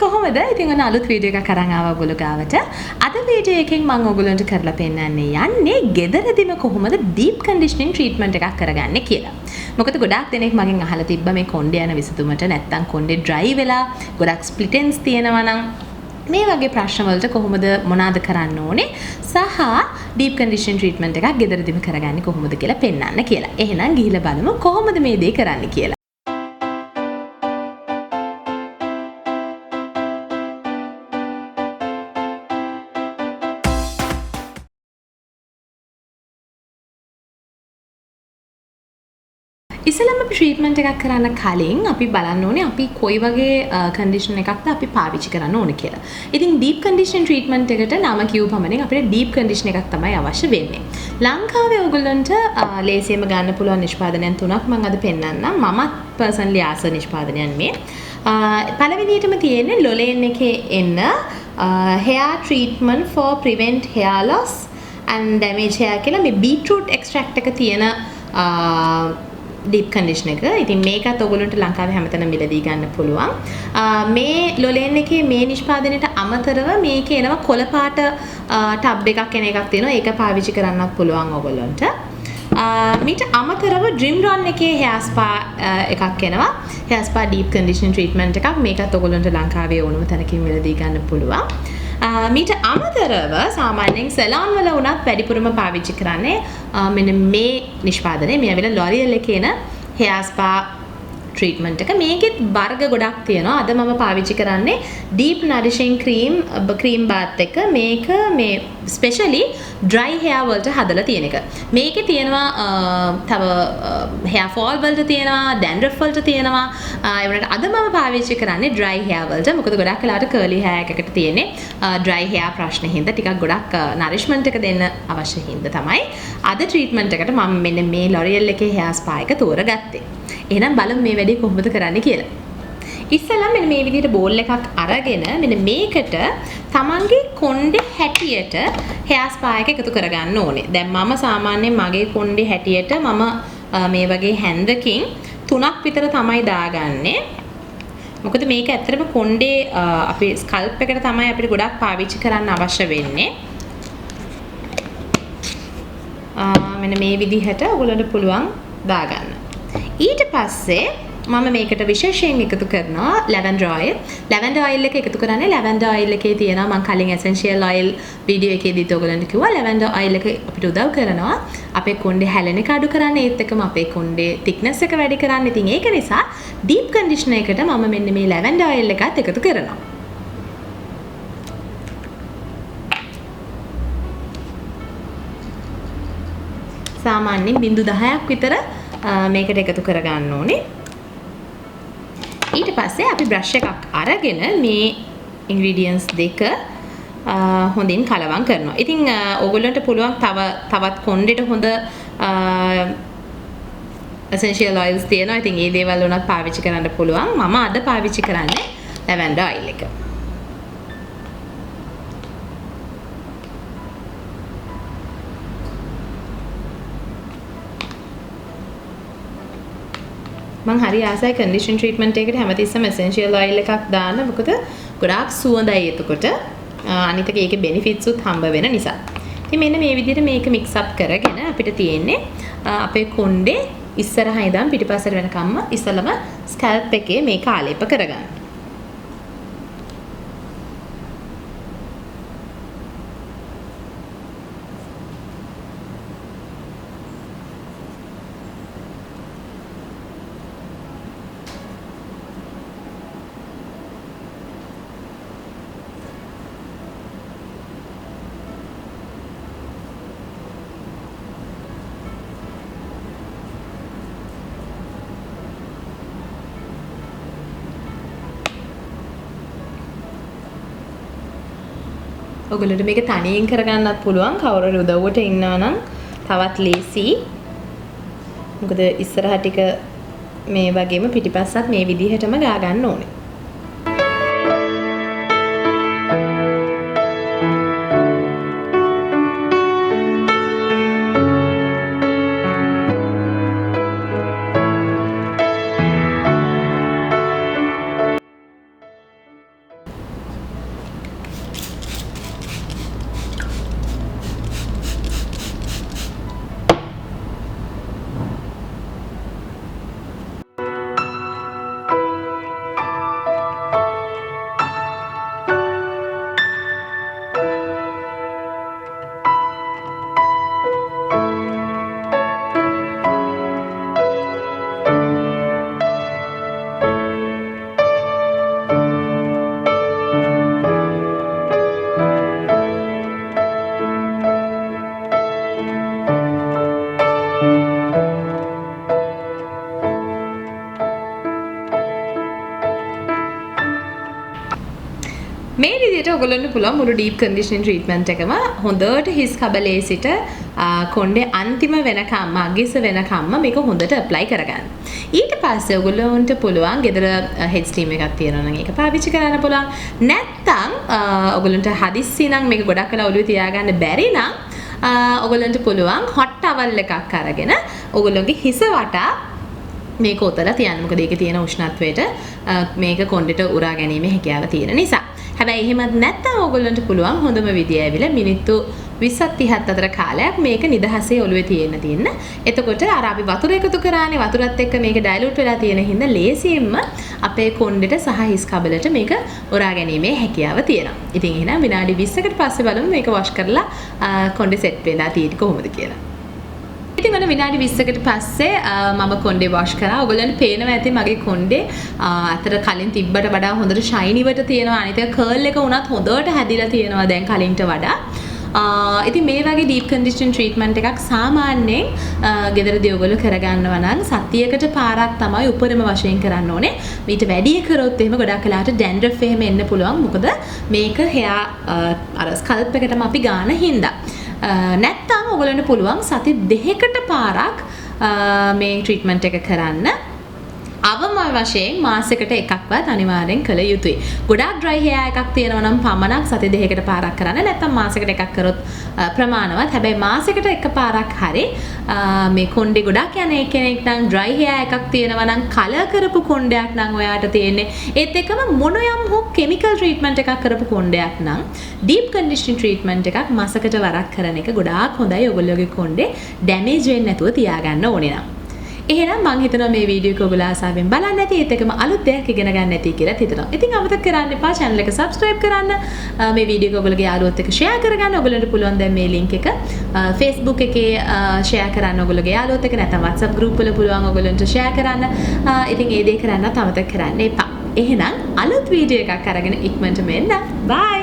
කොහොමද? ඉතින් ඔන්න අලුත් වීඩියෝ එකක් අරන් ආවා ඔයගොල්ලෝ ගාවට. අද වීඩියෝ එකෙන් මම ඔයගොල්ලන්ට කරලා පෙන්නන්නේ යන්නේ ගෙදරදිම කොහොමද ඩීප් කන්ඩිෂනින් ට්‍රීට්මන්ට් එකක් කරගන්නේ කියලා. මොකද ගොඩාක් දෙනෙක් මගෙන් අහලා තිබ්බා මේ කොණ්ඩේ යන විසඳුමට නැත්තම් කොණ්ඩේ ඩ්‍රයි වෙලා ගොඩක් ස්ප්ලිටෙන්ස් තියෙනවා නම් මේ වගේ ප්‍රශ්න වලට කොහොමද මොනවාද කරන්න ඕනේ සහ ඩීප් කන්ඩිෂන් ට්‍රීට්මන්ට් එකක් ගෙදරදිම කරගන්නේ කොහොමද කියලා පෙන්නන්න කියලා. එහෙනම් ගිහිල්ලා බලමු කොහොමද මේ දේ කරන්න කියලා. ඉස්සෙල්ලාම අපි ට්‍රීට්මන්ට් එකක් කරන්න කලින් අපි බලන්න ඕනේ අපි කොයි වගේ කන්ඩිෂන් එකක්ද අපි පාවිච්චි කරන්න ඕනේ කියලා. ඉතින් ඩීප් කන්ඩිෂන් ට්‍රීට්මන්ට් එකට නම කියව පමණින් අපිට ඩීප් කන්ඩිෂන් එකක් තමයි අවශ්‍ය වෙන්නේ. ලංකාවේ ඔයගොල්ලන්ට ලේසියෙන්ම ගන්න පුළුවන් නිෂ්පාදනයන් තුනක් මම අද පෙන්නන්නම්. මමත් පර්සනලි ආස නිෂ්පාදනයන් මේ. පළවෙනියටම තියෙන්නේ ලොලේන් එකේ එන්න hair treatment for prevent hair loss and damage hair කියලා මේ beetroot extract එක තියෙන ඩීප් කන්ඩිෂන් එක. ඉතින් මේකත් ඔයගොල්ලන්ට ලංකාවේ හැමතැනම මිලදී ගන්න පුළුවන්. මේ ලොලෙන් එකේ මේ නිෂ්පාදනයට අමතරව මේකේ එනවා කොළ පාට ටබ් එකක් එන එකක් තියෙනවා. ඒක පාවිච්චි කරන්නත් පුළුවන් ඔයගොල්ලන්ට. මීට අමතරව ඩ්‍රීම් රන් එකේ hair spa එකක් එනවා. hair spa deep conditioning treatment එකක්. මේකත් ඔයගොල්ලන්ට ලංකාවේ ඕනම තැනකින් මිලදී ගන්න පුළුවන්. මීට අමතරව සාමාන්‍යයෙන් සැලෝන් වල වුණත් වැඩිපුරම පාවිච්චි කරන්නේ මෙන්න මේ නිෂ්පාදනය. මේ ඇවිල්ලා ලොරියල් එකේ එන hair spa treatment එක. මේකෙත් වර්ග ගොඩක් තියෙනවා. අද මම පාවිච්චි කරන්නේ deep nourishing cream bath එක. මේක මේ ස්පෙෂලි dry hair වලට හදලා තියෙන එක. මේකේ තියෙනවා තව hair fall වලට තියෙනවා, dandruff වලට තියෙනවා. ඒ වුණාට අද මම පාවිච්චි කරන්නේ dry hair වලට. මොකද ගොඩක් වෙලාවට curly hair එකකට තියෙන්නේ dry hair ප්‍රශ්න හින්දා ටිකක් ගොඩක් nourishment එක දෙන්න අවශ්‍ය හින්දා තමයි අද treatment එකට මම මෙන්න මේ L'Oreal එකේ hair spa එක තෝරගත්තේ. එහෙනම් බලමු මේ වැඩේ කොහොමද කරන්න කියලා. ඉස්සෙල්ලා මෙන්න මේ විදිහට බෝල් එකක් අරගෙන මෙන්න මේකට තමන්ගේ කොණ්ඩේ හැටියට hair spa එක එකතු කරගන්න ඕනේ. දැන් මම සාමාන්‍යයෙන් මගේ කොණ්ඩේ හැටියට මම මේ වගේ හැන්දකින් 3ක් විතර තමයි දාගන්නේ. මොකද මේක ඇත්තටම කොණ්ඩේ අපේ ස්කල්ප් එකට තමයි අපිට ගොඩක් පාවිච්චි කරන්න අවශ්‍ය වෙන්නේ. මෙන්න මේ විදිහට ඔයගොල්ලන්ට පුළුවන් දාගන්න. ඊට පස්සේ මම මේකට විශේෂයෙන් එකතු කරනවා ලැවෙන්ඩර් ඔයිල්. ලැවෙන්ඩර් ඔයිල් එක එකතු කරන්නේ ලැවෙන්ඩර් ඔයිල් එකේ තියෙනවා මම කලින් එසෙන්ෂියල් ඔයිල් වීඩියෝ එකේදීත් ඔයගොල්ලන්ට කිව්වා ලැවෙන්ඩර් ඔයිල් එක අපිට උදව් කරනවා අපේ කොණ්ඩේ හැලෙන එක අඩු කරන්න ඒත් එක්කම අපේ කොණ්ඩේ thickness එක වැඩි කරන්න. ඉතින් ඒක නිසා deep conditioner එකට මම මෙන්න මේ ලැවෙන්ඩර් ඔයිල් එකත් එකතු කරනවා. සාමාන්‍යයෙන් බිංදු 10ක් විතර මේකට එකතු කරගන්න ඕනේ. ඊට පස්සේ අපි බ්‍රෂ් එකක් අරගෙන මේ ඉන්ග්‍රීඩියන්ට්ස් දෙක හොඳින් කලවම් කරනවා. ඉතින් ඕගොල්ලන්ට පුළුවන් තවත් කොණ්ඩේට හොඳ essential oils තියෙනවා. ඉතින් ඒ දේවල් උනත් පාවිච්චි කරන්න පුළුවන්. මම අද පාවිච්චි කරන්නේ lavender oil එක. මම හරි ආසයි කන්ඩිෂන් ට්‍රීට්මන්ට් එකකට හැමතිස්සෙම essential oil එකක් දාන්න. මොකද ගොඩාක් සුවඳයි එතකොට. අනිත් එක ඒකේ benefits උත් හම්බ වෙන නිසා. ඉතින් මෙන්න මේ විදිහට මේක mix up කරගෙන අපිට තියෙන්නේ අපේ කොණ්ඩේ ඉස්සරහා ඉඳන් පිටිපස්සට වෙනකම්ම ඉස්සලම ස්කැල්ප් එකේ මේක ආලේප කරගන්න. ඔයගොල්ලන්ට මේක තනියෙන් කරගන්නත් පුළුවන්. කවුරු හරි උදව්වට ඉන්නවා නම් තවත් ලේසි. මොකද ඉස්සරහ ටික මේ වගේම පිටිපස්සත් මේ විදිහටම ගා ගන්න ඕනේ. මේ විදිහට ඔයගොල්ලන්ට පුළුවන් මුළු ඩීප් කන්ඩිෂනින් ට්‍රීට්මන්ට් එකම හොඳට හිස් කබලේ සිට කොණ්ඩේ අන්තිම වෙනකම්ම අගිස වෙනකම්ම මේක හොඳට ඇප්ලයි කරගන්න. ඊට පස්සේ ඔයගොල්ලන්ට පුළුවන් ගෙදර හෙඩ් ස්ටීම් එකක් තියෙනවා නම් ඒක පාවිච්චි කරන්න පුළුවන්. නැත්තම් ඔයගොල්ලන්ට හදිස්සි නම් මේක ගොඩක් වෙලා ඔළුවේ තියාගන්න බැරි නම් ඔයගොල්ලන්ට පුළුවන් හොට් ටවල් එකක් අරගෙන ඔයගොල්ලෝගේ හිස වටා මේක උතලා තියන්න. මොකද ඒකේ තියෙන උෂ්ණත්වයට මේක කොණ්ඩෙට උරා ගැනීමේ හැකියාව තියෙන නිසා. හැබැයි එහෙමත් නැත්නම් ඕගොල්ලන්ට පුළුවන් හොඳම විදිය ඇවිල්ලා මිනිත්තු 20ක් 30ක් අතර කාලයක් මේක නිදහසේ ඔළුවේ තියෙන්න. එතකොට අර අපි වතුර එකතු කරානේ වතුරත් එක්ක මේක ඩයිලූට් වෙලා තියෙන හින්දා ලේසියෙන්ම අපේ කොණ්ඩෙට සහ හිස් කබලට මේක උරා ගැනීමේ හැකියාව තියෙනවා. ඉතින් එහෙනම් විනාඩි 20කට පස්සේ බලමු මේක වොෂ් කරලා කොණ්ඩේ සෙට් වෙලා තියෙන්නේ කොහොමද කියලා. ඉතින් ඔන්න විනාඩි 20කට පස්සේ මම කොණ්ඩේ වොෂ් කරා. ඔයගොල්ලන්ට පේනවා ඇති මගේ කොණ්ඩේ අතර කලින් තිබ්බට වඩා හොඳට ෂයිනිවට තියෙනවා. අනිත් එක කර්ල් එක උනත් හොඳට හැදිලා තියෙනවා දැන් කලින්ට වඩා. ඉතින් මේ වගේ ඩීප් කන්ඩිෂන් ට්‍රීට්මන්ට් එකක් සාමාන්‍යයෙන් ගෙදරදී ඔයගොල්ලෝ කරගන්නවා නම් සතියකට පාරක් තමයි උපරිම වශයෙන් කරන්න ඕනේ. ඊට වැඩි කරොත් එහෙම ගොඩක් වෙලාවට ඩැන්ඩ්‍රෆ් එහෙම එන්න පුළුවන්. මොකද මේක හෙයා අර ස්කල්ප් එකටම අපි ගාන හින්දා. නැත්තම් ඔයගොල්ලන්ට පුළුවන් සති 2කට පාරක් මේ ට්‍රීට්මන්ට් එක කරන්න. අවම වශයෙන් මාසෙකට එකක්වත් අනිවාර්යෙන් කළ යුතුයි. ගොඩාක් ඩ්‍රයි හෙයා එකක් තියෙනවා නම් පමණක් සති 2කට පාරක් කරන්න. නැත්තම් මාසෙකට එකක් කරොත් ප්‍රමාණවත්. හැබැයි මාසෙකට එක පාරක් හරි මේ කොණ්ඩේ ගොඩක් යන කෙනෙක් නම් ඩ්‍රයි හෙයා එකක් තියෙනවා නම් කලර් කරපු කොණ්ඩයක් නම් ඔයාට තියෙන්නේ. ඒත් එක්කම මොනයම් හෝ කෙමිකල් ට්‍රීට්මන්ට් එකක් කරපු කොණ්ඩයක් නම් ඩීප් කන්ඩිෂනින් ට්‍රීට්මන්ට් එකක් මාසෙකට වරක් කරන එක ගොඩාක් හොඳයි. ඔයගොල්ලෝගේ කොණ්ඩේ ඩැමේජ් වෙන්නේ නැතුව තියාගන්න ඕනේ නම්. එහෙනම් මම හිතනවා මේ වීඩියෝ එක ඔයගොල්ලෝ ආසාවෙන් බලන්න ඇති. ඒත් එකම අලුත් දෙයක් ඉගෙන ගන්න ඇති කියලා හිතනවා. ඉතින් අමතක කරන්න එපා channel එක subscribe කරන්න. මේ වීඩියෝ එක ඔයගොල්ලෝගේ යාළුවොත් එක්ක share කරගන්න. ඔයගොල්ලන්ට පුළුවන් දැන් මේ link එක Facebook එකේ share කරන්න ඔයගොල්ලෝගේ යාළුවොත් එක්ක නැත්නම් WhatsApp group වල පුළුවන් ඔයගොල්ලන්ට share කරන්න. ඉතින් ඒ දේ කරන්නත් අමතක කරන්න එපා. එහෙනම් අලුත් වීඩියෝ එකක් අරගෙන ඉක්මනට මෙන්න. bye.